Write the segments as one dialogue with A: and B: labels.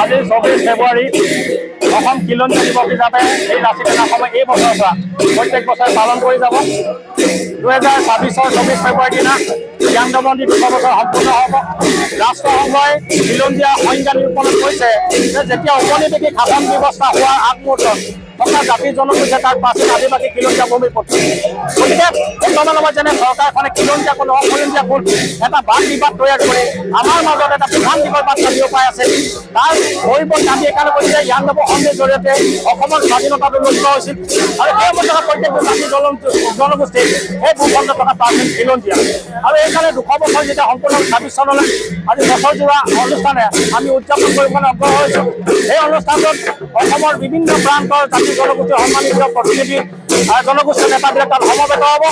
A: আজি 24 ফেব্ৰুৱাৰী অসম খিলঞ্জীয়া দিৱস হিচাপে এই লাচিত সেনাসমূহে এই বছৰৰ পৰা প্ৰত্যেক বছৰে পালন কৰি যাব। 2026 24 ফেব্ৰুৱাৰীৰ দিনা জ্ঞান দমন 200 বছৰ সম্পূৰ্ণ হ'ব। ৰাষ্ট্ৰসংঘই খিলঞ্জীয়া সংজ্ঞা নিৰূপণত কৈছে যে যেতিয়া ঔপনিবেশিক শাসন ব্যৱস্থা হোৱাৰ আগমুহূৰ্তত থকা জাতি জনগোষ্ঠীয়ে তাৰ প্ৰাচীন আদিবাসী খিলঞ্জীয়া ভূমি গতিকে বৰ্তমান সময়ত যেনে চৰকাৰখনে খিলঞ্জীয়া কোন অখিলঞ্জীয়া কোন এটা বাদ বিবাদ তৈয়াৰ কৰি আমাৰ মাজত এটা বিধান দিবৰ বাৰ্তা দিব পাই আছে। তাৰ পৰিৱৰ্তে আমি এইকাৰণে কৈছোঁ যে ইয়ান দেৱ সন্ধিৰ জৰিয়তে অসমৰ স্বাধীনতাটো লুণ্ঠিত হৈছিল আৰু এই অৱস্থাত প্ৰত্যেকটো জাতি জনগোষ্ঠী এই ভূখণ্ডত থকা প্ৰাচীন খিলঞ্জীয়া আৰু এইকাৰণে 200 বছৰ যেতিয়া সম্পূৰ্ণ 26 চনলৈ আজি বছৰজোৰা অনুষ্ঠানে আমি উদযাপন কৰিবলৈ অগ্ৰহ হৈছোঁ। এই অনুষ্ঠানটোত অসমৰ বিভিন্ন প্ৰান্তৰ জাতি জনগোষ্ঠীৰ সন্মানিত প্ৰতিনিধি জনগোষ্ঠীৰ নেতাবিলাক তাত সমবেত হ'ব।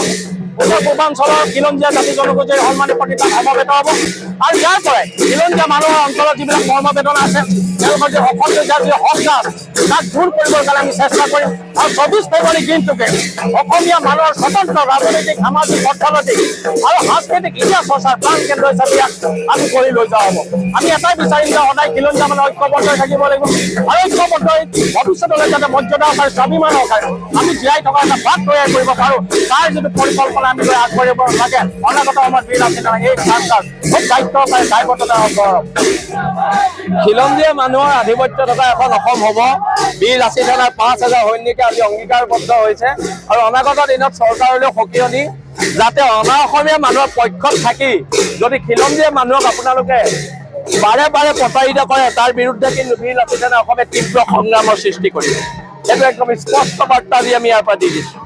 A: উত্তৰ পূৰ্বাঞ্চলৰ খিলঞ্জীয়া জাতি জনগোষ্ঠীৰ সন্মানীয় প্ৰতি তাত সমবেত হ'ব আৰু ইয়াৰ পৰাই খিলঞ্জীয়া মানুহৰ অঞ্চলত যিবিলাক কৰ্মবেদনা আছে তেওঁলোকৰ যে অসমীয়া যি সন্ত্ৰাস তাক দূৰ কৰিবৰ কাৰণে আমি চেষ্টা কৰিম আৰু 24 ফেব্ৰুৱাৰী দিনটোকে অসমীয়া মানুহৰ স্বতন্ত্ৰ ৰাজনৈতিক সামাজিক অৰ্থনৈতিক আৰু সাংস্কৃতিক ইতিহাস চৰ্চাৰ প্ৰাণ কেন্দ্ৰ হিচাপে ইয়াক আমি কৰি লৈ যোৱা হ'ব। আমি এটাই বিচাৰিম যে সদায় খিলঞ্জীয়া মানুহ ঐক্যবদ্ধ হৈ থাকিব লাগিব আৰু ঐক্যবদ্ধ হৈ ভৱিষ্যতলৈ যাতে মৰ্যাদা আৰু স্বাভিমান সহকাৰে আমি জীয়াই থকা এটা বাট তৈয়াৰ কৰিব পাৰোঁ তাৰ যিটো পৰিকল্পনা আমি লৈ আগবাঢ়িব লাগে অনাগত সময়ত বীৰ লাচিত এই কামকাজ খুব দায়িত্বকাৰী দায়বদ্ধতা গৌৰৱ।
B: খিলঞ্জীয়া মানুহৰ আধিপত্য থকা এখন অসম হ'ব। বীৰ লাচিত সেনাৰ 5000 সৈনিকে আজি অংগীকাৰবদ্ধ হৈছে আৰু অনাগত দিনত চৰকাৰলৈ সকিয়নি যাতে অনা অসমীয়া মানুহৰ পক্ষত থাকি যদি খিলঞ্জীয়া মানুহক আপোনালোকে বাৰে বাৰে প্ৰতাৰিত কৰে তাৰ বিৰুদ্ধে কিন্তু বীৰ লাচিত সেনা অসমে তীব্ৰ সংগ্ৰামৰ সৃষ্টি কৰিব। এইটো একদম স্পষ্ট বাৰ্তা দি আমি ইয়াৰ পৰা দি দিছোঁ।